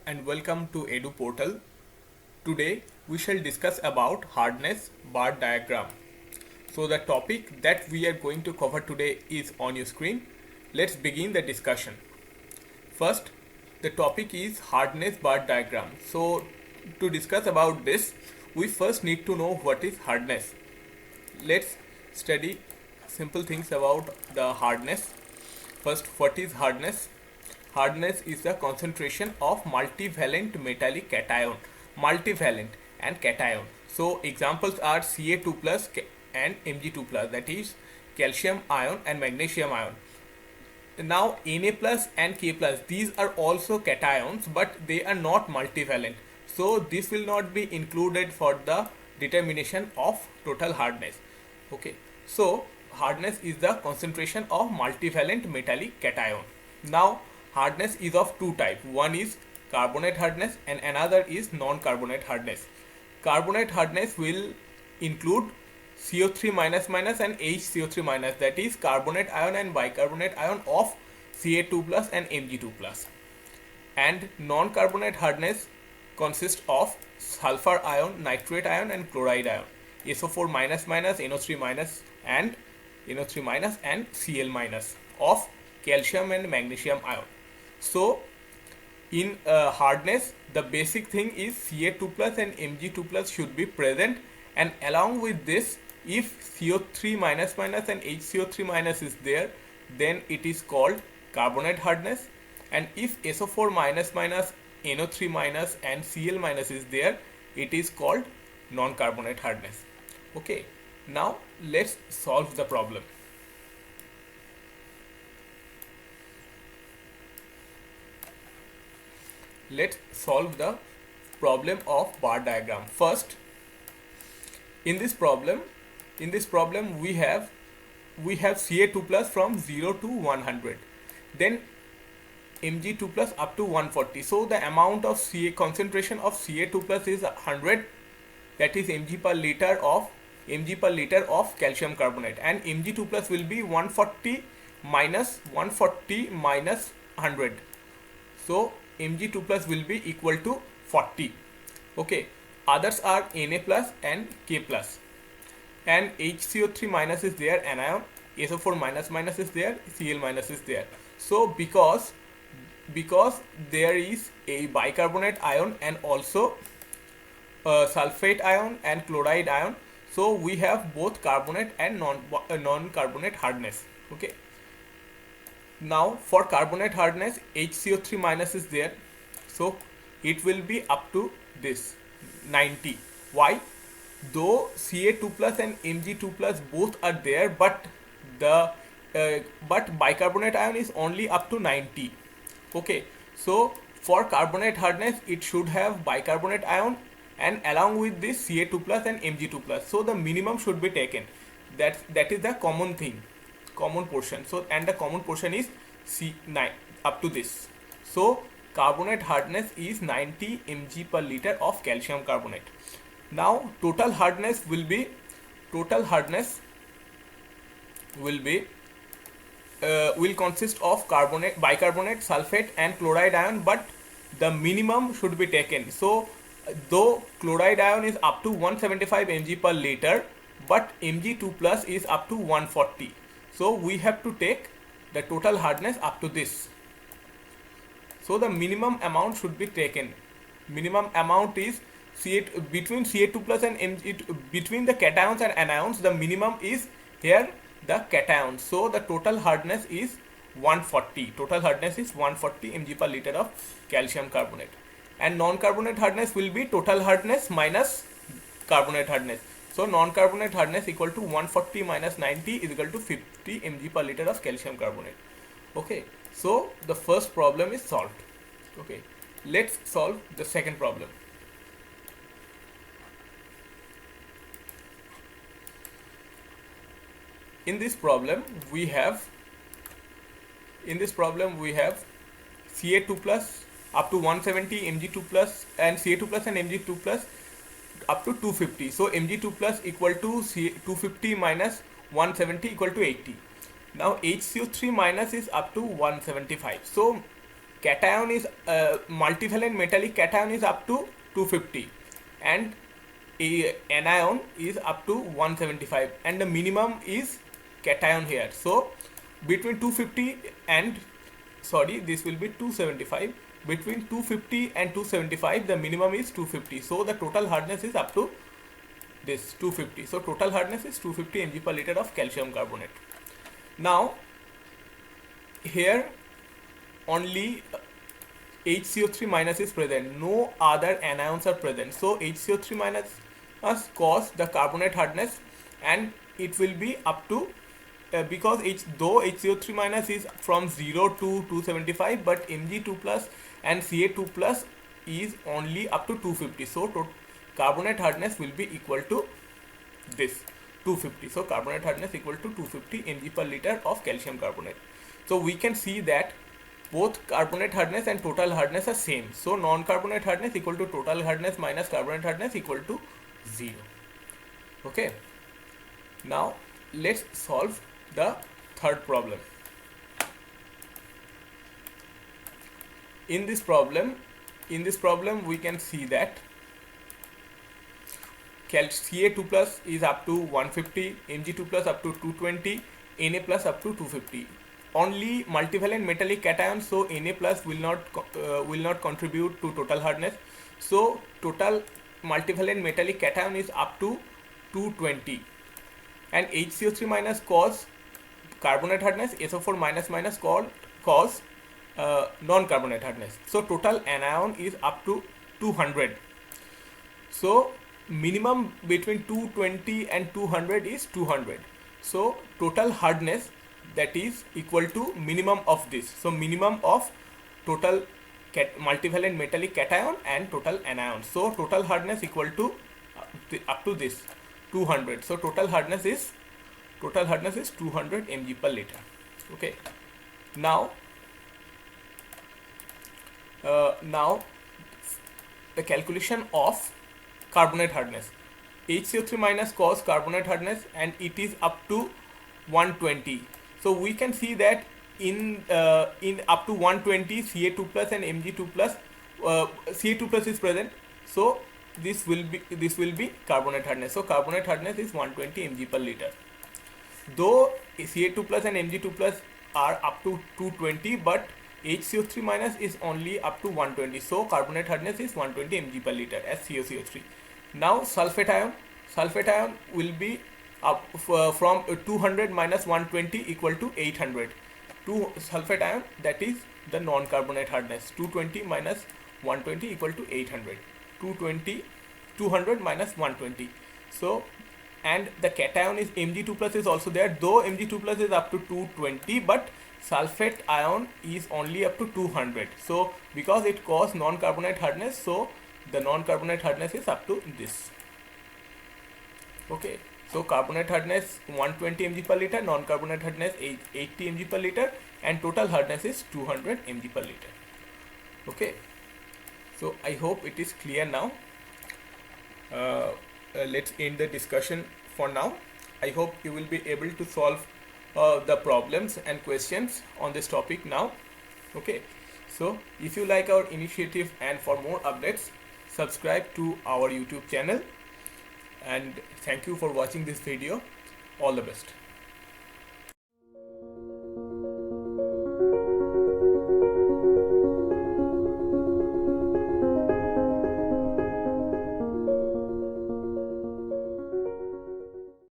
and welcome to Edu Portal. Today we shall discuss about hardness bar diagram. So the topic that we are going to cover today is on your screen. Let's begin the discussion. First, the topic is hardness bar diagram. So to discuss about this, we first need to know what is hardness. Let's study simple things about the hardness. First, what is hardness? Hardness is the concentration of multivalent metallic cation, multivalent and cation. So examples are Ca2 plus and Mg2 plus, that is calcium ion and magnesium ion. Now Na plus and K plus, these are also cations, but they are not multivalent. So this will not be included for the determination of total hardness. Okay, so hardness is the concentration of multivalent metallic cation. Now hardness is of two types. One is carbonate hardness and another is non-carbonate hardness. Carbonate hardness will include CO3 minus minus and HCO3 minus, that is carbonate ion and bicarbonate ion of Ca2 plus and Mg2 plus. And non-carbonate hardness consists of sulfur ion, nitrate ion and chloride ion, SO4 minus minus, NO3 minus and NO3 minus and Cl minus of calcium and magnesium ion. So in hardness, the basic thing is Ca2 plus and Mg2 plus should be present, and along with this, if CO3 minus minus and HCO3 minus is there, then it is called carbonate hardness, and if SO4 minus minus, NO3 minus and Cl minus is there, it is called non-carbonate hardness. Okay, now let's solve the problem. Let's solve the problem of bar diagram. First, in this problem we have Ca2 plus from 0 to 100, then Mg2 plus up to 140. So the amount of concentration of Ca2 plus is 100, that is mg per liter of calcium carbonate, and Mg2 plus will be 140 minus 100. So Mg2 plus will be equal to 40. Okay, others are Na plus and K plus, and HCO3 minus is there, anion, SO4 minus minus is there, Cl minus is there. So because there is a bicarbonate ion and also sulfate ion and chloride ion, so we have both carbonate and non-carbonate hardness. Okay, now for carbonate hardness, HCO3 minus is there, so it will be up to this 90. Why? Though Ca2 plus and Mg2 plus both are there, but bicarbonate ion is only up to 90. Okay, so for carbonate hardness, it should have bicarbonate ion and along with this Ca2 plus and Mg2 plus. So the minimum should be taken. That is the common thing, common portion. So and the common portion is C9 up to this. So carbonate hardness is 90 mg per liter of calcium carbonate. Now total hardness will consist of carbonate, bicarbonate, sulfate and chloride ion, but the minimum should be taken. So though chloride ion is up to 175 mg per liter, but Mg2 plus is up to 140. So we have to take the total hardness up to this. So the minimum amount should be taken. Minimum amount is between Ca2 plus and Mg2, between the cations and anions, the minimum is here the cations. So the total hardness is 140. Total hardness is 140 mg per liter of calcium carbonate. And non-carbonate hardness will be total hardness minus carbonate hardness. So non-carbonate hardness equal to 140 minus 90 is equal to 50 mg per liter of calcium carbonate. Okay, so the first problem is solved. Okay, let's solve the second problem. In this problem we have Ca2 plus up to 170, Mg2 plus and Ca2 plus and Mg2 plus up to 250. So Mg2 plus equal to 250 minus 170 equal to 80. Now HCO3 minus is up to 175. So cation is multivalent metallic cation is up to 250 and anion is up to 175 and the minimum is cation here. So between 250 and this will be 275. Between 250 and 275 the minimum is 250, so the total hardness is up to this 250. So total hardness is 250 mg per liter of calcium carbonate. Now here only HCO3 minus is present, no other anions are present. So HCO3 minus cause the carbonate hardness and it will be up to because though HCO3 minus is from 0 to 275 but Mg2 plus and Ca2 plus is only up to 250. So carbonate hardness will be equal to this 250. So carbonate hardness equal to 250 mg per liter of calcium carbonate. So we can see that both carbonate hardness and total hardness are same. So non-carbonate hardness equal to total hardness minus carbonate hardness equal to 0. Okay. Now let's solve the third problem. In this problem we can see that Ca2 plus is up to 150, Mg2 plus up to 220, Na plus up to 250. Only multivalent metallic cation, so Na plus will not contribute to total hardness. So total multivalent metallic cation is up to 220 and HCO3 minus cause carbonate hardness, SO4 minus cause non-carbonate hardness. So total anion is up to 200. So minimum between 220 and 200 is 200. So total hardness that is equal to minimum of this. So minimum of total multivalent metallic cation and total anion. So total hardness equal to up to this 200. So total hardness is 200 mg per liter. Okay. Now the calculation of carbonate hardness. HCO3 minus cause carbonate hardness and it is up to 120. So we can see that in up to 120 Ca2 plus and Mg2 plus Ca2 plus is present. So this will be carbonate hardness. So carbonate hardness is 120 mg per liter. Though Ca2 plus and Mg2 plus are up to 220 but HCO3 minus is only up to 120. So carbonate hardness is 120 mg per liter as CaCO3. Now sulfate ion will be up from 200 minus 120 equal to 800. Sulfate ion, that is the non-carbonate hardness. 220 minus 120 equal to 800. 200 minus 120. So and the cation is Mg2 plus is also there, though Mg2 plus is up to 220 but sulfate ion is only up to 200. So because it causes non-carbonate hardness, so the non-carbonate hardness is up to this. Okay, so carbonate hardness 120 mg per liter, non-carbonate hardness 80 mg per liter and total hardness is 200 mg per liter. Okay, so I hope it is clear now. Let's end the discussion for now. I hope you will be able to solve the problems and questions on this topic now. Okay, so if you like our initiative and for more updates, subscribe to our YouTube channel, and thank you for watching this video. All the best.